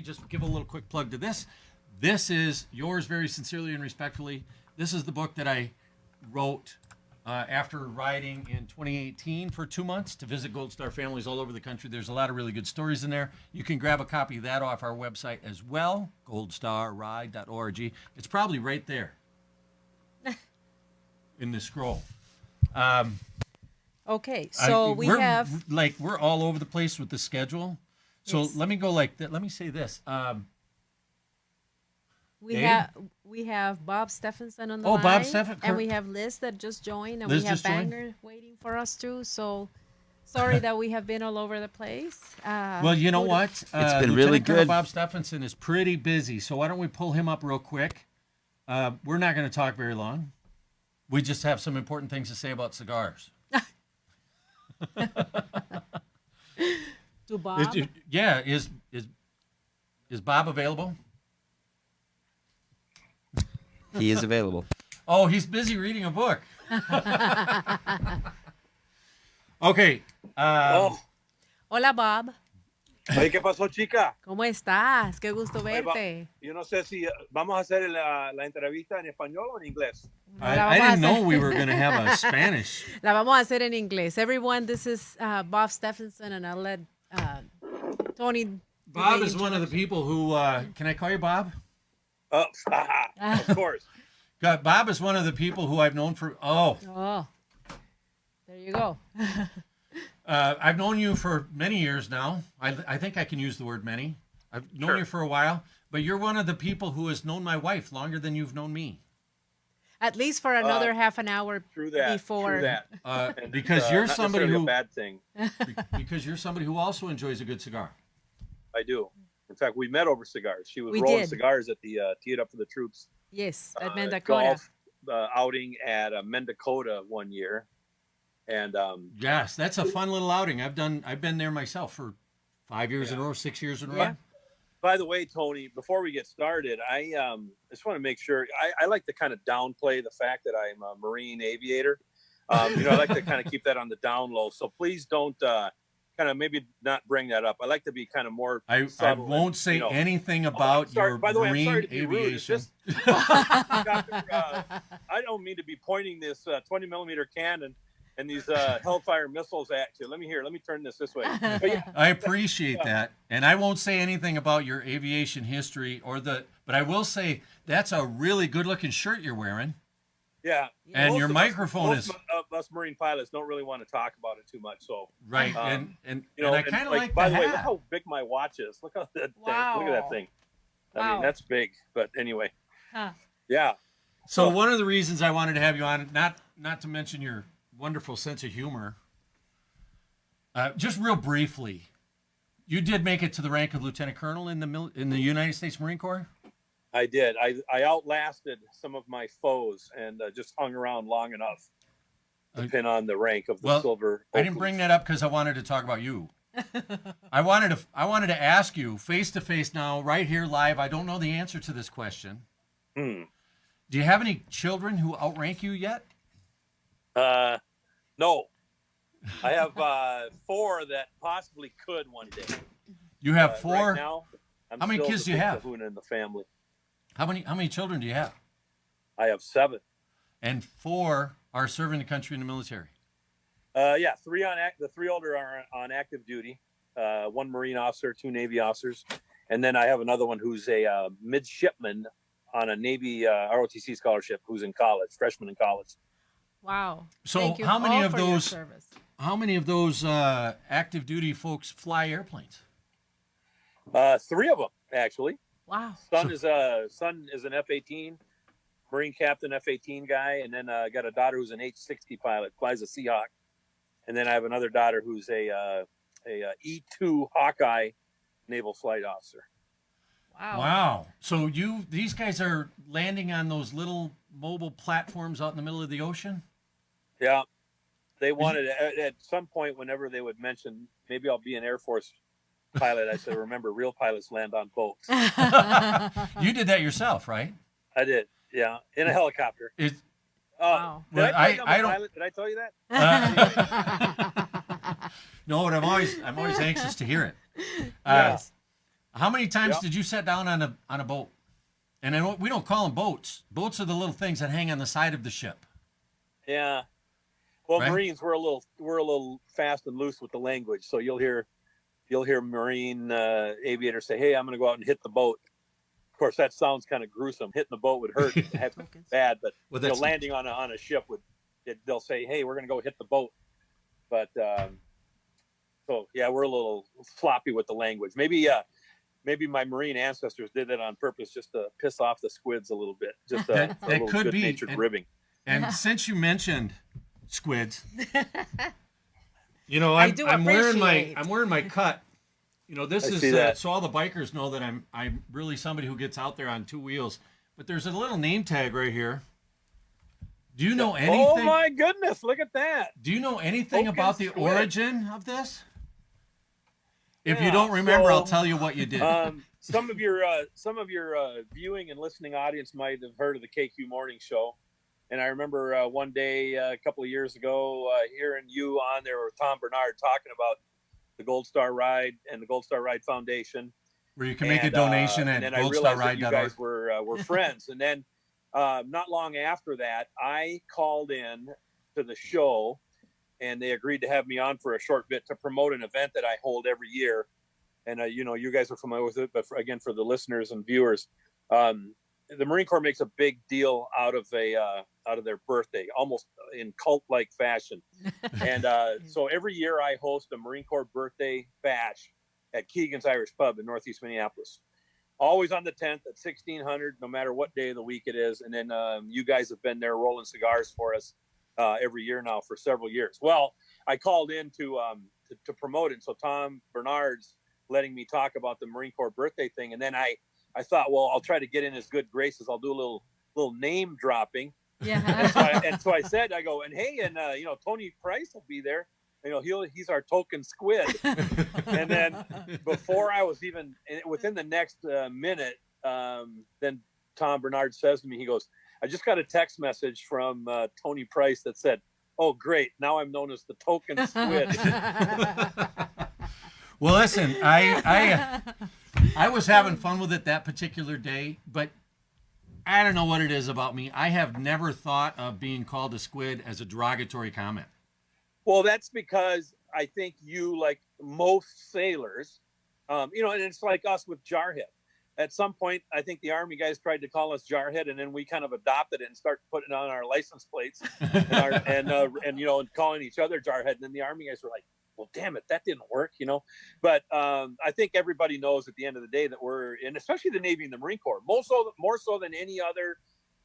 Just give a little quick plug to this. This is yours very sincerely and respectfully. This is the book that I wrote after riding in 2018 for 2 months to visit Gold Star families all over the country. There's a lot of really good stories in there. You can grab a copy of that off our website as well, goldstarride.org. It's probably right there in the scroll. Okay, so we're all over the place with the schedule. So Yes. let me go like that. Let me say this. we Dave? have Bob Stephenson on the Oh, line. Bob Stephenson. And we have Liz that just joined, and Liz we have just joined? Banger waiting for us too. So sorry that we have been all over the place. Well, you know what? It's been Lieutenant really Colonel good. Bob Stephenson is pretty busy, so why don't we pull him up real quick? We're not going to talk very long. We just have some important things to say about cigars. To Bob. Is Bob available? He is available. Oh, he's busy reading a book. Okay. Hola, Bob. Oye, ¿qué pasó, chica? ¿Cómo estás? Qué gusto Oye, verte. Yo no sé si vamos a hacer la entrevista en español o en inglés. I didn't know we were going to have a Spanish. La vamos a hacer en inglés. Everyone, this is Bob Stephenson, and I'll let Tony. Bob is one of the people who, can I call you Bob? Of course. Bob is one of the people who I've known for, Oh, there you go. I've known you for many years now. I think I can use the word many. I've known you for a while, but you're one of the people who has known my wife longer than you've known me. At least for another half an hour True that. before. True that. Because you're not somebody necessarily who a bad thing. because you're somebody who also enjoys a good cigar. I do. In fact, we met over cigars. She was We rolling did. cigars at the Tee It Up for the Troops Yes, at Mendacota. golf outing at Mendacota one year, and Yes, that's a fun little outing. I've been there myself for 5 years in a row, 6 years in a row. Yeah. By the way, Tony, before we get started, I just want to make sure I like to kind of downplay the fact that I'm a Marine aviator. I like to kind of keep that on the down low. So please don't kind of maybe not bring that up. I like to be kind of more. I subtle won't and, say anything about your by the way, I'm sorry Marine to be rude. It's aviation. just, I don't mean to be pointing this 20 millimeter cannon and these Hellfire missiles at you. Let me turn this way. But yeah, I appreciate that, and I won't say anything about your aviation history but I will say that's a really good-looking shirt you're wearing. yeah. And Most your of microphone us, is most of us Marine pilots don't really want to talk about it too much. So right, Um, and you know, I kind of like by the the way, hat. look how big my watch is. Look how that Wow. look at that thing. I Wow. mean, that's big. But anyway, Huh. yeah. So one of the reasons I wanted to have you on, not to mention your wonderful sense of humor, just real briefly, you did make it to the rank of lieutenant colonel in the United States Marine Corps. I did. I outlasted some of my foes and just hung around long enough to pin on the rank of the silver. I didn't bring that up because I wanted to talk about you. I wanted to ask you face to face now, right here live. I don't know the answer to this question. Hmm. Do you have any children who outrank you yet? No. I have 4 that possibly could one day. You have 4. Right now, I'm How many still kids the do you big have? kahuna in the family. How many children do you have? I have 7. And 4 are serving the country in the military. Yeah, 3 the 3 older are on active duty. 1 Marine officer, 2 Navy officers, and then I have another one who's a midshipman on a Navy ROTC scholarship, who's in college, freshman in college. Wow. So Thank you how many all of for your those? service. How many of those active duty folks fly airplanes? 3 of them actually. Wow. Son is an F-18 Marine captain, F-18 guy, and then I got a daughter who's an H-60 pilot, flies a Seahawk, and then I have another daughter who's a E-2 Hawkeye naval flight officer. Wow. So these guys are landing on those little mobile platforms out in the middle of the ocean? Yeah. They wanted at some point, whenever they would mention, maybe I'll be an Air Force pilot, I said, remember, real pilots land on boats. You did that yourself, right? I did. Yeah. In a helicopter. Wow. Did Well, I tell you I'm I a don't- pilot? Did I tell you that? No, but I'm always anxious to hear it. Yes. How many times Yep. did you sit down on a boat? And then we don't call them boats. Boats are the little things that hang on the side of the ship. Yeah. Well, Right? Marines, we're a little fast and loose with the language. So you'll hear Marine aviators say, "Hey, I'm going to go out and hit the boat." Of course, that sounds kind of gruesome. Hitting the boat would hurt, have bad, but Well, you know, that's landing on a ship they'll say, "Hey, we're going to go hit the boat." But so yeah, we're a little sloppy with the language. Maybe my Marine ancestors did it on purpose just to piss off the squids a little bit, just That a little could be. good-natured ribbing. And since you mentioned squids, I do I'm wearing appreciate. I'm wearing my cut. You know, this I is see that. so all the bikers know that I'm really somebody who gets out there on two wheels. But there's a little name tag right here. Do you know anything? Oh my goodness, look at that. Do you know anything Focus about the squid. origin of this? If you Yeah, don't remember, so, I'll tell you what you did. Some of your viewing and listening audience might have heard of the KQ Morning Show, and I remember one day a couple of years ago hearing you on there with Tom Bernard talking about the Gold Star Ride and the Gold Star Ride Foundation, Where you can make a donation and at then I realized that you goldstarride.org. guys were friends, and then not long after that, I called in to the show, and they agreed to have me on for a short bit to promote an event that I hold every year. And you know, you guys are familiar with it, but again, for the listeners and viewers, the Marine Corps makes a big deal out of their birthday, almost in cult-like fashion. And so every year I host a Marine Corps birthday bash at Keegan's Irish Pub in Northeast Minneapolis. Always on the 10th at 1600, no matter what day of the week it is. And then you guys have been there rolling cigars for us every year now for several years. Well, I called in to promote it. So Tom Bernard's letting me talk about the Marine Corps birthday thing. And then I thought, well, I'll try to get in his good graces. I'll do a little name dropping. Yeah. And so I said, I go, and hey, and you know, Tony Price will be there. You know, he's our token squid. And then before I was even within the next minute, then Tom Bernard says to me, he goes, "I just got a text message from Tony Price that said, 'Oh, great, now I'm known as the token squid.'" Well, listen, I was having fun with it that particular day, but I don't know what it is about me. I have never thought of being called a squid as a derogatory comment. Well, that's because I think you, like most sailors, you know, and it's like us with jarhead. At some point, I think the Army guys tried to call us jarhead, and then we kind of adopted it and started putting it on our license plates and you know, and calling each other jarhead. And then the Army guys were like, "Well, damn it, that didn't work," you know. But I think everybody knows at the end of the day that we're, and especially the Navy and the Marine Corps, more so than any other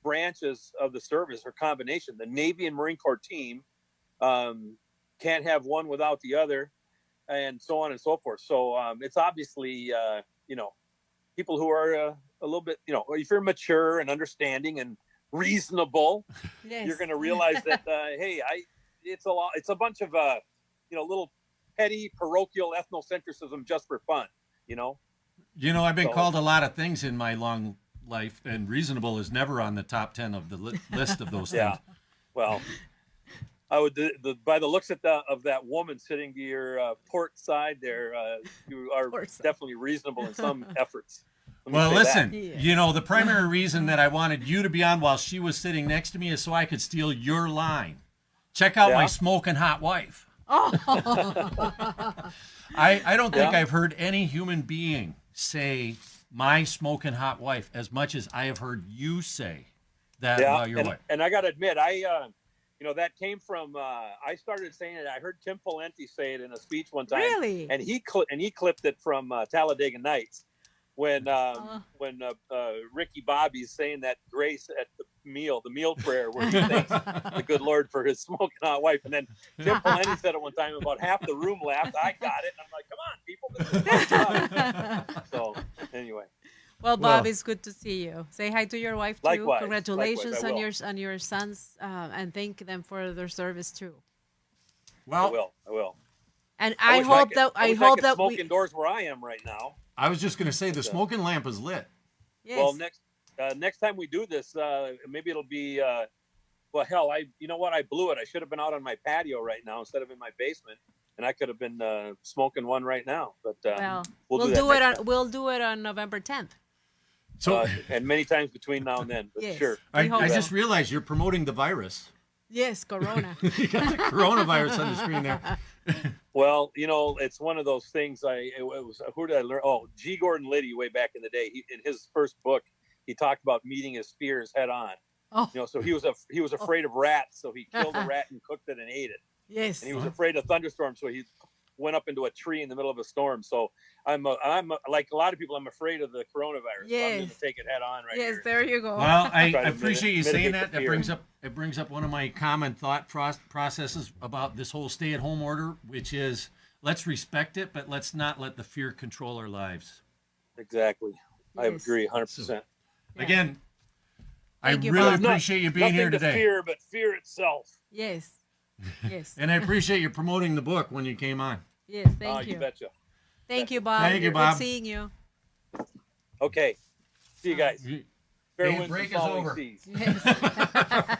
branches of the service or combination, the Navy and Marine Corps team can't have one without the other, and so on and so forth. So it's obviously you know, people who are a little bit, you know, if you're mature and understanding and reasonable, Yes. you're going to realize that hey, it's a bunch of you know, little petty parochial ethnocentrism just for fun, you know. You know, I've been So- called a lot of things in my long life, and reasonable is never on the top 10 of the list of those Yeah. things. Well, I would by the looks of that woman sitting to your port side there, you are Port side. definitely reasonable in some efforts. Let me Well, say listen, that. Yeah. you know, the primary reason that I wanted you to be on while she was sitting next to me is so I could steal your line. Check out my Yeah? smoking hot wife. Oh. I don't think Yeah. I've heard any human being say my smoking hot wife as much as I have heard you say that about your wife. And I got to admit, you know, that came from I started saying it. I heard Tim Pawlenty say it in a speech one time. Really? And he clipped it from Talladega Nights when Ricky Bobby's saying that grace at the meal prayer where he thanks the good Lord for his smoking hot wife. And then Tim Pawlenty said it one time, about half the room laughed. I got it. And I'm like, come on, people, this is my job. So anyway. Well, Bob, Well- it's good to see you. Say hi to your wife too. Likewise. Congratulations Likewise, I on your sons, and thank them for their service too. I Well, will. And I wish hope could- that I wish hope could that smoke we. indoors where I am right now. I was just going to say the smoking lamp is lit. Yes. Well, next time we do this, maybe it'll be. Well, hell, you know what? I blew it. I should have been out on my patio right now instead of in my basement. and I could have been smoking one right now. But Well, we'll do that next time. We'll do it on November 10th. So And many times between now and then. But Yes. sure. We hope I so. just realized you're promoting the virus. Yes, Corona. You got the coronavirus on the screen there. Well, it's one of those things. It was who did I learn? Oh, G. Gordon Liddy, way back in the day. In his first book, he talked about meeting his fears head on. Oh, So he was afraid of rats, so he killed a rat and cooked it and ate it. yes. And he was afraid of thunderstorms, so he went up into a tree in the middle of a storm. So I'm like a lot of people. I'm afraid of the coronavirus. So I'm going Yes. to take it head on right Yes, here. there you go. Well, I Try to appreciate you saying mitigate that. the fear. It brings up one of my common thought processes about this whole stay-at-home order, which is let's respect it, but let's not let the fear control our lives. Exactly. I Yes. agree 100%. Yeah. Again, Thank I you, really Bob. appreciate you being here Nothing to today, fear but fear itself. Yes. Yes. and I appreciate you promoting the book when you came on. Yes, thank You you. betcha. Thank you, Bob. Thank you, Good Bob. seeing you. Okay. See you guys. Fair Hey, winds break and is falling over. seas. Yes.